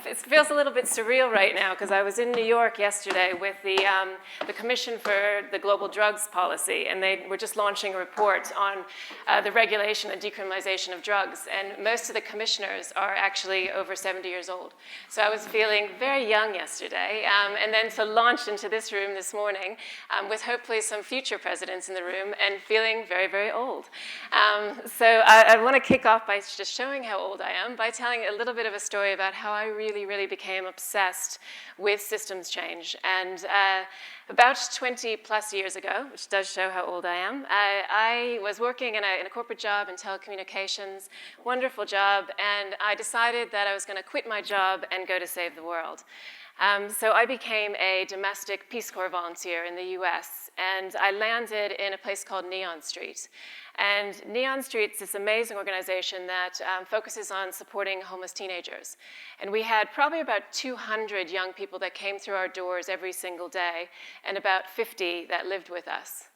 It feels a little bit surreal right now because I was in New York yesterday with the Commission for the Global Drugs Policy, and they were just launching a report on the regulation and decriminalization of drugs. And most of the commissioners are actually over 70 years old. So I was feeling very young yesterday, and then to launch into this room this morning with hopefully some future presidents in the room and feeling very, very old. So I want to kick off by just showing how old I am by telling a little bit of a story about how I really became obsessed with systems change. And about 20 plus years ago, which does show how old I am, I was working in a corporate job in telecommunications, wonderful job, and I decided that I was going to quit my job and go to save the world. So I became a domestic Peace Corps volunteer in the US, and I landed in a place called Neon Street. And Neon Street is this amazing organization that focuses on supporting homeless teenagers. And we had probably about 200 young people that came through our doors every single day, and about 50 that lived with us.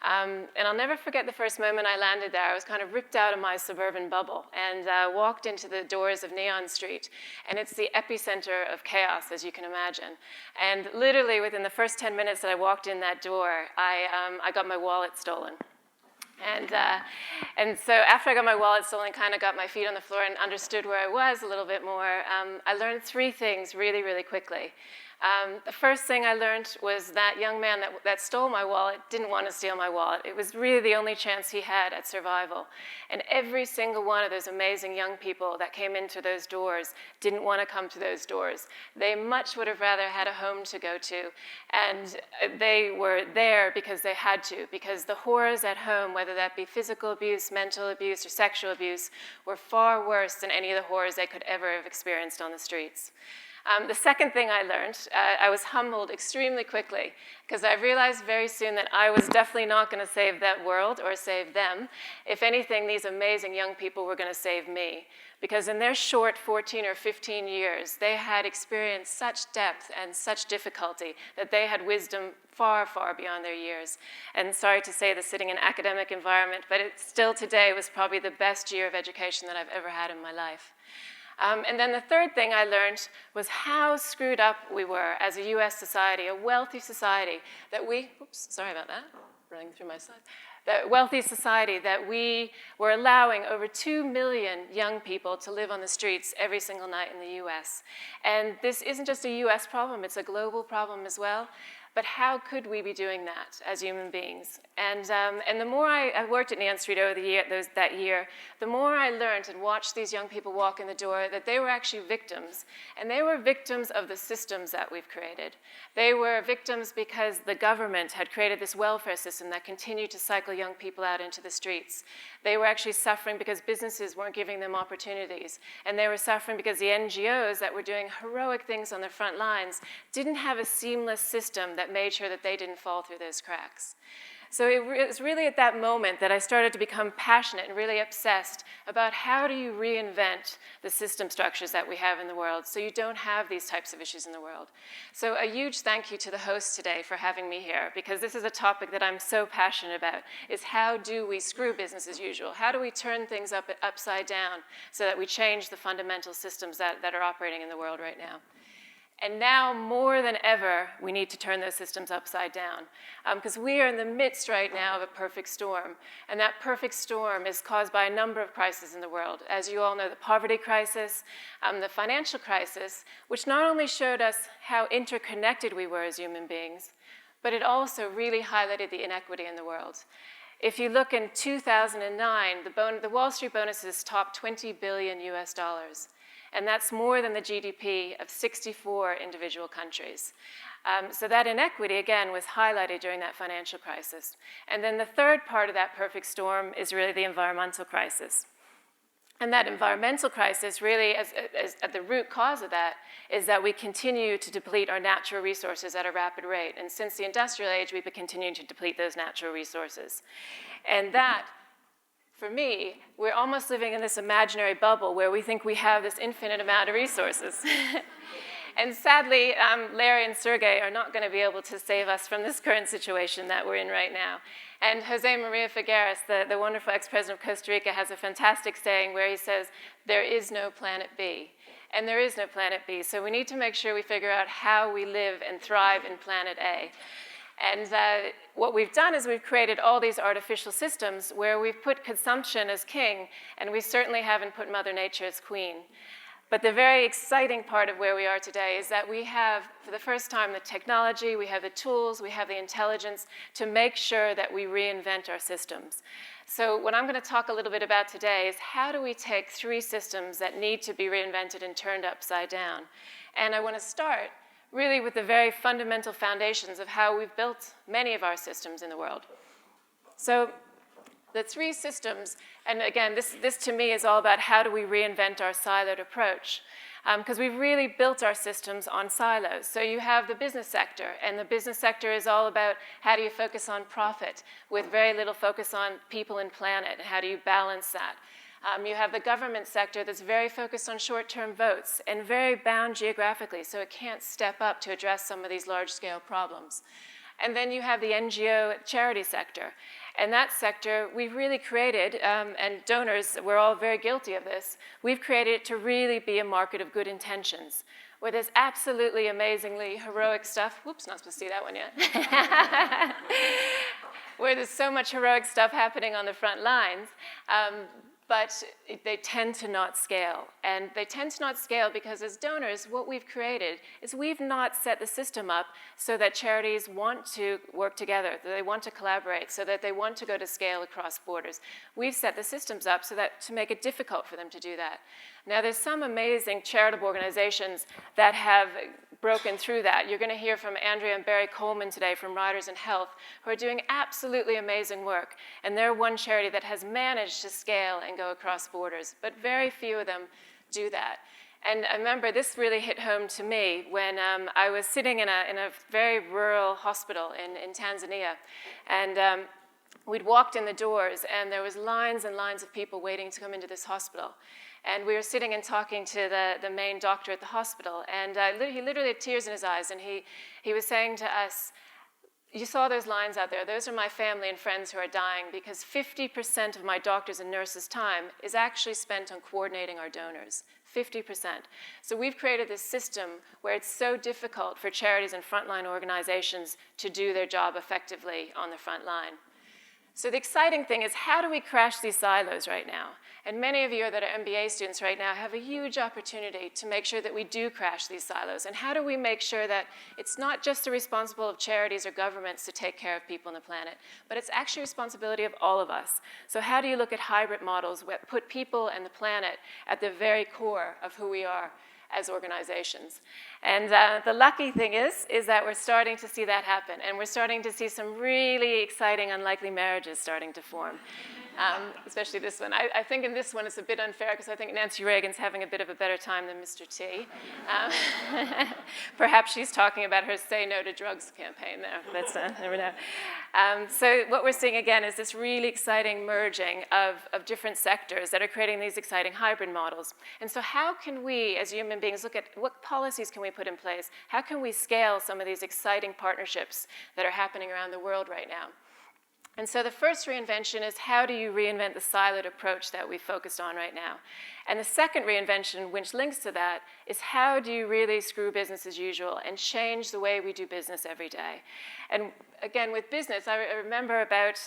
And I'll never forget the first moment I landed there. I was kind of ripped out of my suburban bubble and walked into the doors of Neon Street. And it's the epicenter of chaos, as you can imagine. And literally within the first 10 minutes that I walked in that door, I got my wallet stolen. And so after I got my wallet stolen, kind of got my feet on the floor and understood where I was a little bit more, I learned three things really, really quickly. The first thing I learned was that young man that stole my wallet didn't want to steal my wallet. It was really the only chance he had at survival. And every single one of those amazing young people that came into those doors didn't want to come to those doors. They much would have rather had a home to go to. And they were there because they had to, because the horrors at home, whether that be physical abuse, mental abuse, or sexual abuse, were far worse than any of the horrors they could ever have experienced on the streets. The second thing I learned, I was humbled extremely quickly because I realized very soon that I was definitely not going to save that world or save them. If anything, these amazing young people were going to save me, because in their short 14 or 15 years, they had experienced such depth and such difficulty that they had wisdom far, far beyond their years. And sorry to say this sitting in an academic environment, but it still today was probably the best year of education that I've ever had in my life. And then the third thing I learned was how screwed up we were as a US society, a wealthy society, that we, oops, sorry about that, running through my slides, that wealthy society that we were allowing over 2 million young people to live on the streets every single night in the US. And this isn't just a US problem, it's a global problem as well. But how could we be doing that as human beings? And the more I worked at Neon Street over that year, the more I learned and watched these young people walk in the door that they were actually victims. And they were victims of the systems that we've created. They were victims because the government had created this welfare system that continued to cycle young people out into the streets. They were actually suffering because businesses weren't giving them opportunities. And they were suffering because the NGOs that were doing heroic things on the front lines didn't have a seamless system that made sure that they didn't fall through those cracks. So it was really at that moment that I started to become passionate and really obsessed about how do you reinvent the system structures that we have in the world so you don't have these types of issues in the world. So a huge thank you to the host today for having me here, because this is a topic that I'm so passionate about, is how do we screw business as usual? How do we turn things upside down so that we change the fundamental systems that are operating in the world right now? And now, more than ever, we need to turn those systems upside down, because we are in the midst right now of a perfect storm. And that perfect storm is caused by a number of crises in the world. As you all know, the poverty crisis, the financial crisis, which not only showed us how interconnected we were as human beings, but it also really highlighted the inequity in the world. If you look in 2009, the Wall Street bonuses topped $20 billion US. And that's more than the GDP of 64 individual countries. So that inequity, again, was highlighted during that financial crisis. And then the third part of that perfect storm is really the environmental crisis. And that environmental crisis really, as at the root cause of that, is that we continue to deplete our natural resources at a rapid rate. And since the industrial age, we've been continuing to deplete those natural resources. And that for me, we're almost living in this imaginary bubble where we think we have this infinite amount of resources. And sadly, Larry and Sergey are not going to be able to save us from this current situation that we're in right now. And Jose Maria Figueres, the wonderful ex-president of Costa Rica, has a fantastic saying where he says, there is no planet B. And there is no planet B. So we need to make sure we figure out how we live and thrive in planet A. And what we've done is we've created all these artificial systems where we've put consumption as king, and we certainly haven't put Mother Nature as queen. But the very exciting part of where we are today is that we have, for the first time, the technology, we have the tools, we have the intelligence to make sure that we reinvent our systems. So what I'm going to talk a little bit about today is how do we take 3 systems that need to be reinvented and turned upside down. And I want to start really with the very fundamental foundations of how we've built many of our systems in the world. So the 3 systems, and again, this to me is all about how do we reinvent our siloed approach. Because we've really built our systems on silos. So you have the business sector, and the business sector is all about how do you focus on profit with very little focus on people and planet, and how do you balance that. You have the government sector that's very focused on short-term votes and very bound geographically, so it can't step up to address some of these large-scale problems. And then you have the NGO charity sector. And that sector, we've really created, and donors, we're all very guilty of this, we've created it to really be a market of good intentions, where there's absolutely amazingly heroic stuff. Whoops, not supposed to see that one yet. Where there's so much heroic stuff happening on the front lines, but they tend to not scale. And they tend to not scale because as donors, what we've created is we've not set the system up so that charities want to work together, that they want to collaborate, so that they want to go to scale across borders. We've set the systems up so that to make it difficult for them to do that. Now, there's some amazing charitable organizations that have broken through that. You're going to hear from Andrea and Barry Coleman today from Riders in Health, who are doing absolutely amazing work. And they're one charity that has managed to scale and go across borders, but very few of them do that. And I remember this really hit home to me when I was sitting in a very rural hospital in Tanzania. And we'd walked in the doors, and there was lines and lines of people waiting to come into this hospital. And we were sitting and talking to the main doctor at the hospital, and he literally had tears in his eyes, and he was saying to us, you saw those lines out there, those are my family and friends who are dying, because 50% of my doctors and nurses' time is actually spent on coordinating our donors. 50%. So we've created this system where it's so difficult for charities and frontline organizations to do their job effectively on the front line. So the exciting thing is, how do we crash these silos right now? And many of you that are MBA students right now have a huge opportunity to make sure that we do crash these silos. And how do we make sure that it's not just the responsibility of charities or governments to take care of people on the planet, but it's actually a responsibility of all of us. So how do you look at hybrid models that put people and the planet at the very core of who we are as organizations? And the lucky thing is that we're starting to see that happen, and we're starting to see some really exciting unlikely marriages starting to form. Especially this one. I think in this one it's a bit unfair because I think Nancy Reagan's having a bit of a better time than Mr. T. Perhaps she's talking about her Say No to Drugs campaign there. That's never know. So what we're seeing again is this really exciting merging of different sectors that are creating these exciting hybrid models. And so how can we, as human beings, look at what policies can we put in place? How can we scale some of these exciting partnerships that are happening around the world right now? And so the first reinvention is, how do you reinvent the siloed approach that we focused on right now? And the second reinvention, which links to that, is how do you really screw business as usual and change the way we do business every day? And again, with business, I remember about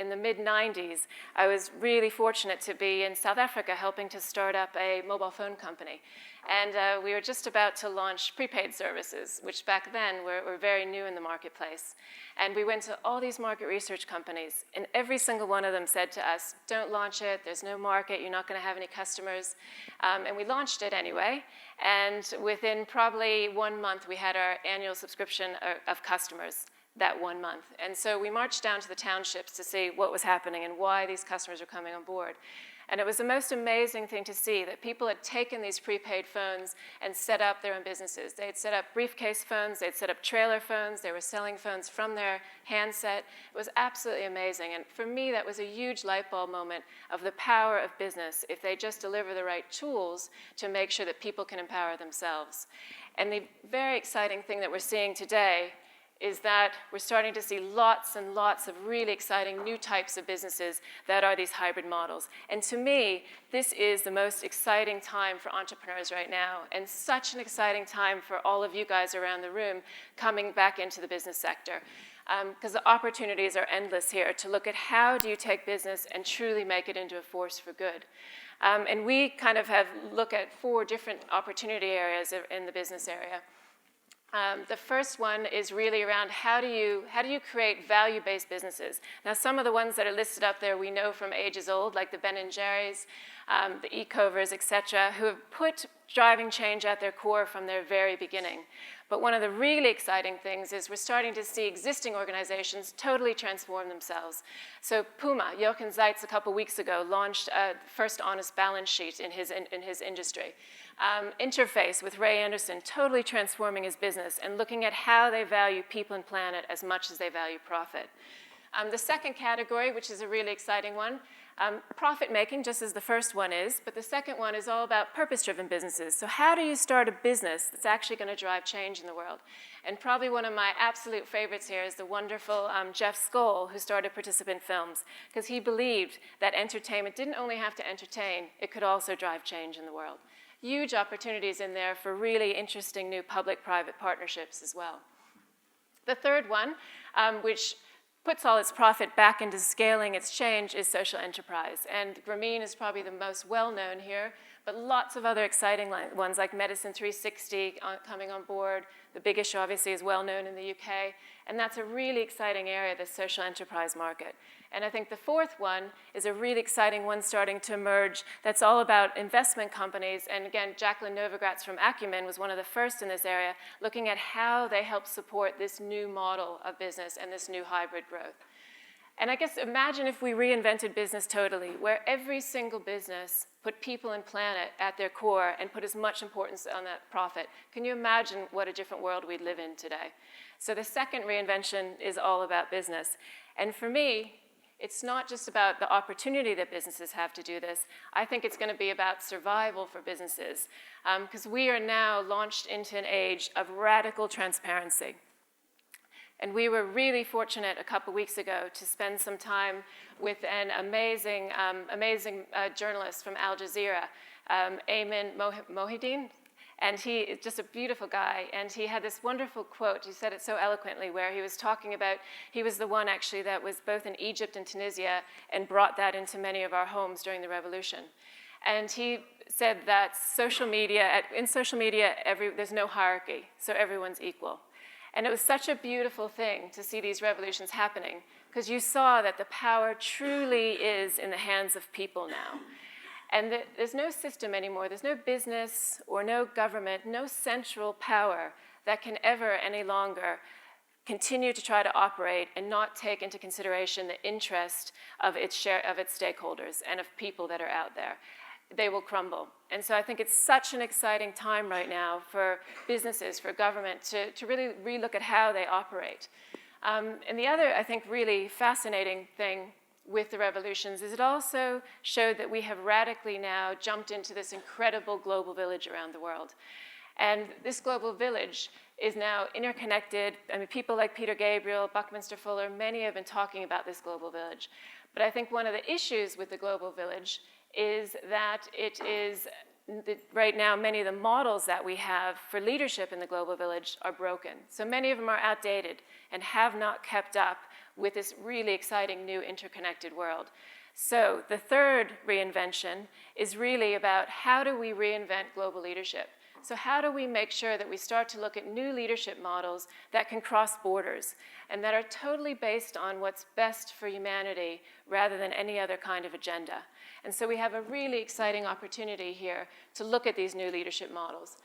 in the mid-90s, I was really fortunate to be in South Africa helping to start up a mobile phone company. And we were just about to launch prepaid services, which back then were very new in the marketplace. And we went to all these market research companies, and every single one of them said to us, don't launch it, there's no market, you're not going to have any customers. And we launched it anyway, and within probably 1 month, we had our annual subscription of customers that 1 month. And so we marched down to the townships to see what was happening and why these customers were coming on board. And it was the most amazing thing to see that people had taken these prepaid phones and set up their own businesses. They had set up briefcase phones, they'd set up trailer phones, they were selling phones from their handset. It was absolutely amazing. And for me, that was a huge light bulb moment of the power of business if they just deliver the right tools to make sure that people can empower themselves. And the very exciting thing that we're seeing today is that we're starting to see lots and lots of really exciting new types of businesses that are these hybrid models. And to me, this is the most exciting time for entrepreneurs right now, and such an exciting time for all of you guys around the room coming back into the business sector. Because the opportunities are endless here to look at how do you take business and truly make it into a force for good. And we kind of have looked at 4 different opportunity areas in the business area. The first one is really around how do you create value-based businesses. Now, some of the ones that are listed up there we know from ages old, like the Ben & Jerry's, the Ecovers, et cetera, who have put driving change at their core from their very beginning. But one of the really exciting things is we're starting to see existing organizations totally transform themselves. So Puma, Jochen Zeitz, a couple weeks ago, launched a first honest balance sheet in his industry. Interface with Ray Anderson, totally transforming his business and looking at how they value people and planet as much as they value profit. The second category, which is a really exciting one, profit making, just as the first one is, but the second one is all about purpose-driven businesses. So how do you start a business that's actually going to drive change in the world? And probably one of my absolute favorites here is the wonderful Jeff Skoll, who started Participant Films, because he believed that entertainment didn't only have to entertain, it could also drive change in the world. Huge opportunities in there for really interesting new public-private partnerships as well. The third one, which puts all its profit back into scaling its change, is social enterprise. And Grameen is probably the most well-known here, but lots of other exciting ones like Medicine 360 coming on board. The Big Issue obviously is well-known in the UK, and that's a really exciting area, the social enterprise market. And I think the fourth one is a really exciting one starting to emerge that's all about investment companies. And again, Jacqueline Novogratz from Acumen was one of the first in this area, looking at how they help support this new model of business and this new hybrid growth. And I guess imagine if we reinvented business totally, where every single business put people and planet at their core and put as much importance on that profit. Can you imagine what a different world we'd live in today? So the second reinvention is all about business. And for me, it's not just about the opportunity that businesses have to do this. I think it's going to be about survival for businesses, because we are now launched into an age of radical transparency. And we were really fortunate a couple weeks ago to spend some time with an amazing journalist from Al Jazeera, Ayman Mohideen. And he is just a beautiful guy, and he had this wonderful quote, he said it so eloquently, where he was talking about, he was the one actually that was both in Egypt and Tunisia and brought that into many of our homes during the revolution. And he said that in social media, there's no hierarchy, so everyone's equal. And it was such a beautiful thing to see these revolutions happening, because you saw that the power truly is in the hands of people now. And there's no system anymore, there's no business or no government, no central power that can ever any longer continue to try to operate and not take into consideration the interest of its stakeholders and of people that are out there. They will crumble. And so I think it's such an exciting time right now for businesses, for government to really relook at how they operate. And the other, I think, really fascinating thing with the revolutions is it also showed that we have radically now jumped into this incredible global village around the world. And this global village is now interconnected. I mean, people like Peter Gabriel, Buckminster Fuller, many have been talking about this global village. But I think one of the issues with the global village is that it is, right now, many of the models that we have for leadership in the global village are broken. So many of them are outdated and have not kept up with this really exciting new interconnected world. So the third reinvention is really about how do we reinvent global leadership? So how do we make sure that we start to look at new leadership models that can cross borders and that are totally based on what's best for humanity rather than any other kind of agenda? And so we have a really exciting opportunity here to look at these new leadership models.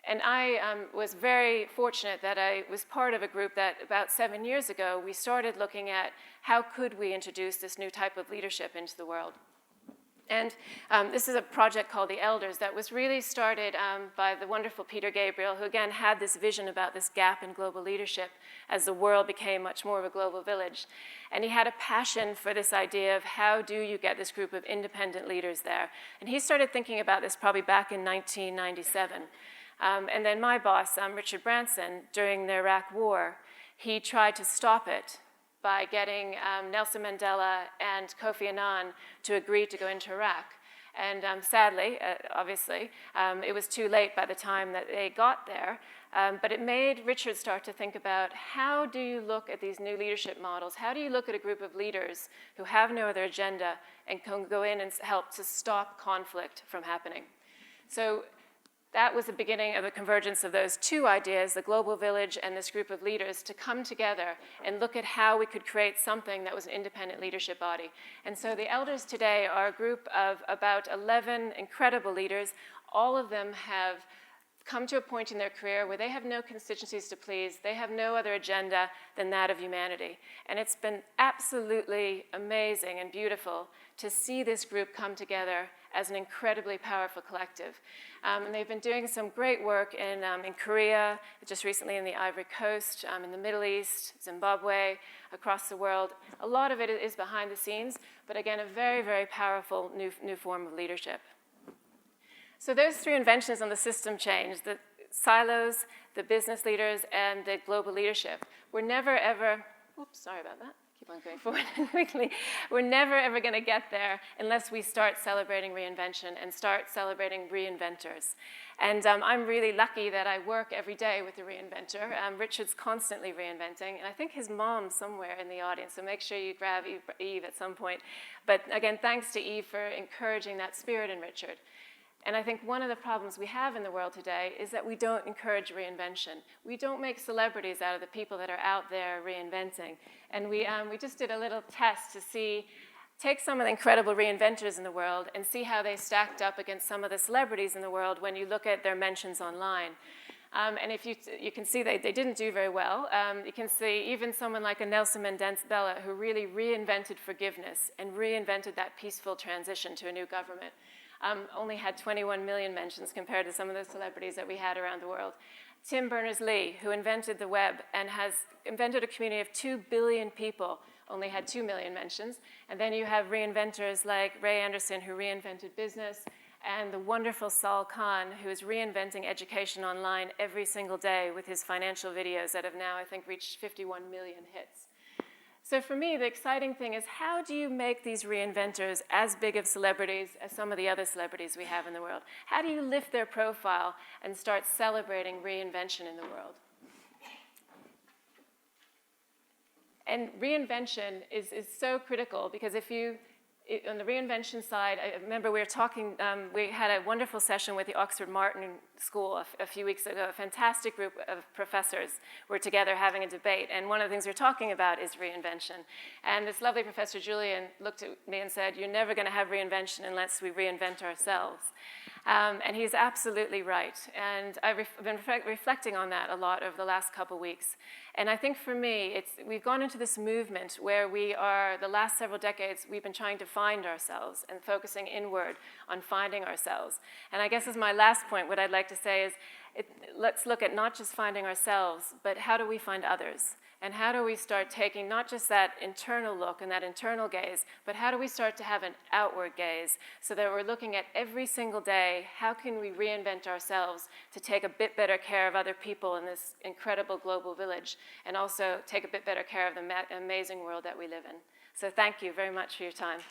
And I was very fortunate that I was part of a group that about 7 years ago, we started looking at how could we introduce this new type of leadership into the world. And this is a project called The Elders that was really started by the wonderful Peter Gabriel, who again had this vision about this gap in global leadership as the world became much more of a global village. And he had a passion for this idea of how do you get this group of independent leaders there. And he started thinking about this probably back in 1997. And then my boss, Richard Branson, during the Iraq War, he tried to stop it by getting Nelson Mandela and Kofi Annan to agree to go into Iraq. And sadly, obviously, it was too late by the time that they got there. But it made Richard start to think about how do you look at these new leadership models? How do you look at a group of leaders who have no other agenda and can go in and help to stop conflict from happening? So that was the beginning of the convergence of those two ideas, the global village and this group of leaders, to come together and look at how we could create something that was an independent leadership body. And so the Elders today are a group of about 11 incredible leaders. All of them have come to a point in their career where they have no constituencies to please. They have no other agenda than that of humanity. And it's been absolutely amazing and beautiful to see this group come together as an incredibly powerful collective. And they've been doing some great work in Korea, just recently in the Ivory Coast, in the Middle East, Zimbabwe, across the world. A lot of it is behind the scenes, but again, a very, very powerful new form of leadership. So those three inventions on the system change, the silos, the business leaders, and the global leadership, were never ever, oops, sorry about that. Keep on going forward quickly. We're never ever going to get there unless we start celebrating reinvention and start celebrating reinventors. And I'm really lucky that I work every day with a reinventor. Richard's constantly reinventing, and I think his mom's somewhere in the audience, so make sure you grab Eve at some point. But again, thanks to Eve for encouraging that spirit in Richard. And I think one of the problems we have in the world today is that we don't encourage reinvention. We don't make celebrities out of the people that are out there reinventing. And we just did a little test to see, take some of the incredible reinventors in the world and see how they stacked up against some of the celebrities in the world when you look at their mentions online. And if you can see they didn't do very well. You can see even someone like a Nelson Mandela who really reinvented forgiveness and reinvented that peaceful transition to a new government. Only had 21 million mentions compared to some of the celebrities that we had around the world. Tim Berners-Lee, who invented the web and has invented a community of 2 billion people, only had 2 million mentions. And then you have reinventors like Ray Anderson, who reinvented business, and the wonderful Sal Khan, who is reinventing education online every single day with his financial videos that have now, I think, reached 51 million hits. So for me, the exciting thing is how do you make these reinventors as big of celebrities as some of the other celebrities we have in the world? How do you lift their profile and start celebrating reinvention in the world? And reinvention is so critical because on the reinvention side, I remember we were talking, we had a wonderful session with the Oxford Martin School a few weeks ago. A fantastic group of professors were together having a debate, and one of the things we're talking about is reinvention. And this lovely Professor Julian looked at me and said, "You're never going to have reinvention unless we reinvent ourselves." And he's absolutely right. And I've been reflecting on that a lot over the last couple weeks. And I think for me, we've gone into this movement where the last several decades, we've been trying to find ourselves and focusing inward on finding ourselves. And I guess as my last point, what I'd like to say is, let's look at not just finding ourselves, but how do we find others? And how do we start taking not just that internal look and that internal gaze, but how do we start to have an outward gaze so that we're looking at every single day, how can we reinvent ourselves to take a bit better care of other people in this incredible global village, and also take a bit better care of the amazing world that we live in. So thank you very much for your time.